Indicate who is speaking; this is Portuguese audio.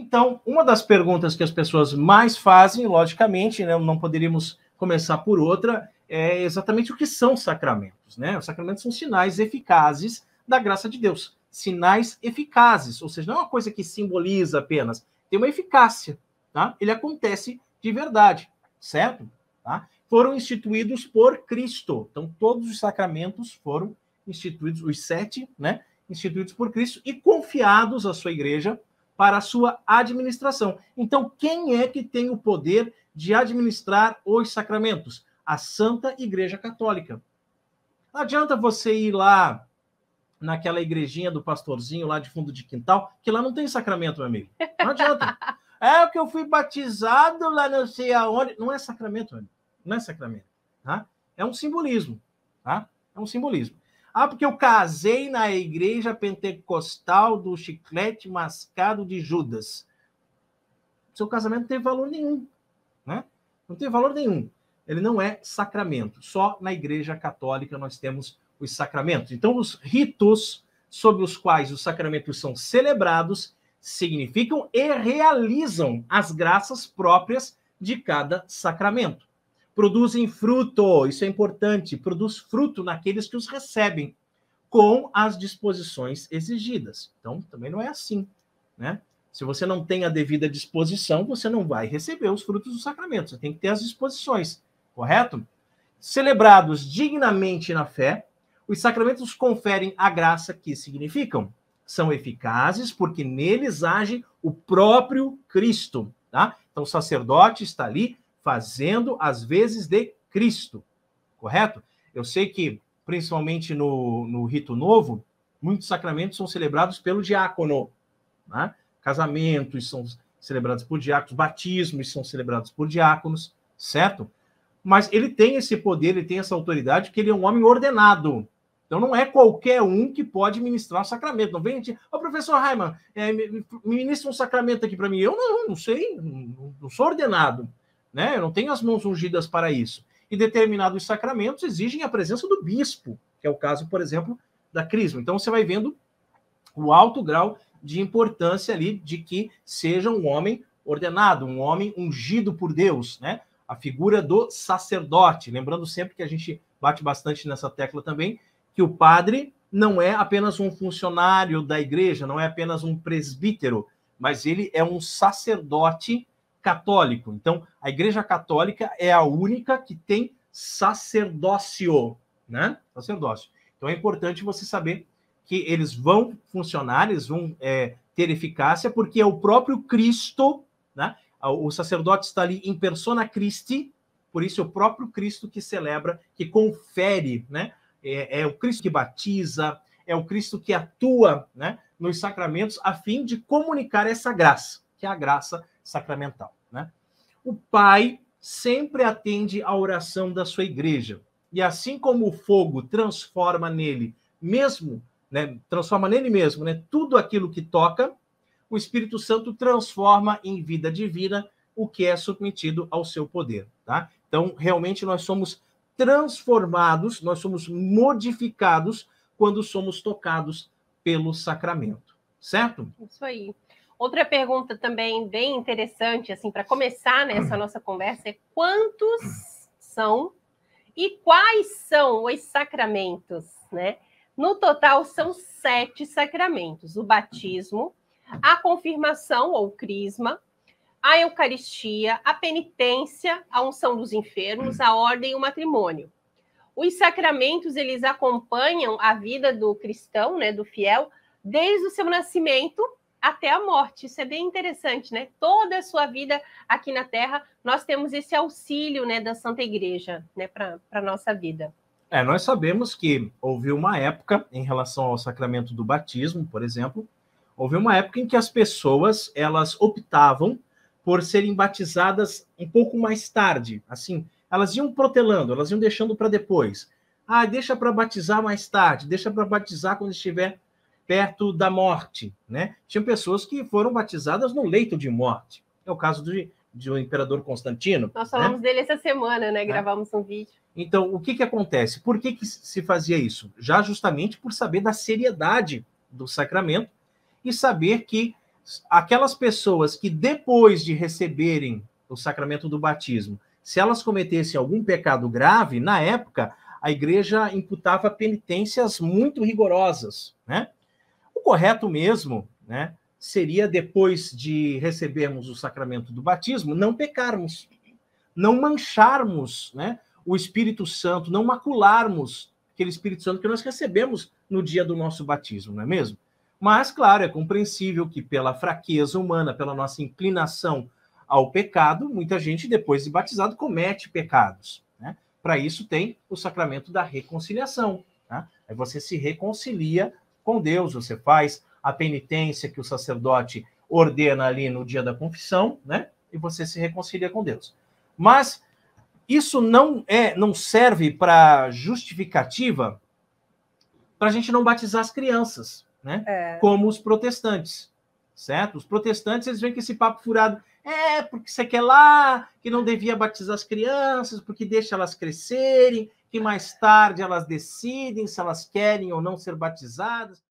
Speaker 1: Então, uma das perguntas que as pessoas mais fazem, logicamente, né, não poderíamos começar por outra, é exatamente o que são sacramentos, né? Os sacramentos são sinais eficazes da graça de Deus. Sinais eficazes, ou seja, não é uma coisa que simboliza apenas, tem uma eficácia, tá? Ele acontece de verdade, certo? Tá? Foram instituídos por Cristo. Então, todos os sacramentos foram instituídos, os 7, né? Instituídos por Cristo e confiados à sua igreja para a sua administração. Então, quem é que tem o poder de administrar os sacramentos? A Santa Igreja Católica. Não adianta você ir lá naquela igrejinha do pastorzinho lá de fundo de quintal, que lá não tem sacramento, meu amigo. Não adianta. É o que eu fui batizado lá não sei aonde. Não é sacramento, meu amigo. Não é sacramento. Tá? É um simbolismo. Tá? É um simbolismo. Ah, porque eu casei na igreja pentecostal do chiclete mascado de Judas. Seu casamento não tem valor nenhum. Né? Não tem valor nenhum. Ele não é sacramento. Só na igreja católica nós temos os sacramentos. Então, os ritos sobre os quais os sacramentos são celebrados significam e realizam as graças próprias de cada sacramento. Produzem fruto, isso é importante, produz fruto naqueles que os recebem, com as disposições exigidas. Então, também não é assim, né? Se você não tem a devida disposição, você não vai receber os frutos do sacramento. Você tem que ter as disposições, correto? Celebrados dignamente na fé, os sacramentos conferem a graça que significam. São eficazes porque neles age o próprio Cristo, tá? Então, o sacerdote está ali fazendo as vezes de Cristo, correto? Eu sei que, principalmente no Rito Novo, muitos sacramentos são celebrados pelo diácono, né? Casamentos são celebrados por diáconos, batismos são celebrados por diáconos, certo? Mas ele tem esse poder, ele tem essa autoridade, porque ele é um homem ordenado. Então, não é qualquer um que pode ministrar um sacramento. Não vem a gente, professor Raimann, me ministra um sacramento aqui para mim. Eu não sei, não sou ordenado, né? Eu não tenho as mãos ungidas para isso. E determinados sacramentos exigem a presença do bispo, que é o caso, por exemplo, da crisma. Então, você vai vendo o alto grau de importância ali de que seja um homem ordenado, um homem ungido por Deus, né? A figura do sacerdote. Lembrando sempre que a gente bate bastante nessa tecla também, que o padre não é apenas um funcionário da igreja, não é apenas um presbítero, mas ele é um sacerdote católico. Então, a Igreja Católica é a única que tem sacerdócio, né? Sacerdócio. Então, é importante você saber que eles vão funcionar, eles vão ter eficácia, porque é o próprio Cristo, né? O sacerdote está ali em persona Christi, por isso é o próprio Cristo que celebra, que confere, né? É o Cristo que batiza, é o Cristo que atua, né, nos sacramentos a fim de comunicar essa graça, que é a graça sacramental, né? O Pai sempre atende à oração da sua igreja. E assim como o fogo transforma nele mesmo, né, transforma nele mesmo, né, tudo aquilo que toca, o Espírito Santo transforma em vida divina o que é submetido ao seu poder, tá? Então, realmente nós somos transformados, nós somos modificados quando somos tocados pelo sacramento, certo?
Speaker 2: Isso aí. Outra pergunta também bem interessante, assim, para começar nessa nossa conversa, é quantos são e quais são os sacramentos, né? No total, são 7 sacramentos: o batismo, a confirmação ou crisma, a Eucaristia, a penitência, a unção dos enfermos, a ordem e o matrimônio. Os sacramentos, eles acompanham a vida do cristão, né, do fiel, desde o seu nascimento até a morte. Isso é bem interessante, né? Toda a sua vida aqui na Terra, nós temos esse auxílio, né, da Santa Igreja, né, para a nossa vida.
Speaker 1: Nós sabemos que houve uma época, em relação ao sacramento do batismo, por exemplo, houve uma época em que as pessoas, elas optavam por serem batizadas um pouco mais tarde, assim, elas iam protelando, elas iam deixando para depois. Deixa para batizar mais tarde, deixa para batizar quando estiver perto da morte, né? Tinha pessoas que foram batizadas no leito de morte. É o caso do imperador Constantino.
Speaker 2: Nós falamos dele essa semana, né? Gravamos um vídeo.
Speaker 1: Então, o que acontece? Por que se fazia isso? Já justamente por saber da seriedade do sacramento e saber que aquelas pessoas que depois de receberem o sacramento do batismo, se elas cometessem algum pecado grave, na época, a igreja imputava penitências muito rigorosas, né? O correto mesmo, né, seria, depois de recebermos o sacramento do batismo, não pecarmos, não mancharmos, né, o Espírito Santo, não macularmos aquele Espírito Santo que nós recebemos no dia do nosso batismo, não é mesmo? Mas, claro, é compreensível que pela fraqueza humana, pela nossa inclinação ao pecado, muita gente, depois de batizado, comete pecados, né? Para isso tem o sacramento da reconciliação, né? Aí você se reconcilia com Deus, você faz a penitência que o sacerdote ordena ali no dia da confissão, né? E você se reconcilia com Deus. Mas isso não serve para justificativa para a gente não batizar as crianças, né? Como os protestantes, certo? Os protestantes, eles vêm com esse papo furado, porque você quer lá, que não devia batizar as crianças, porque deixa elas crescerem, que mais tarde elas decidem se elas querem ou não ser batizadas.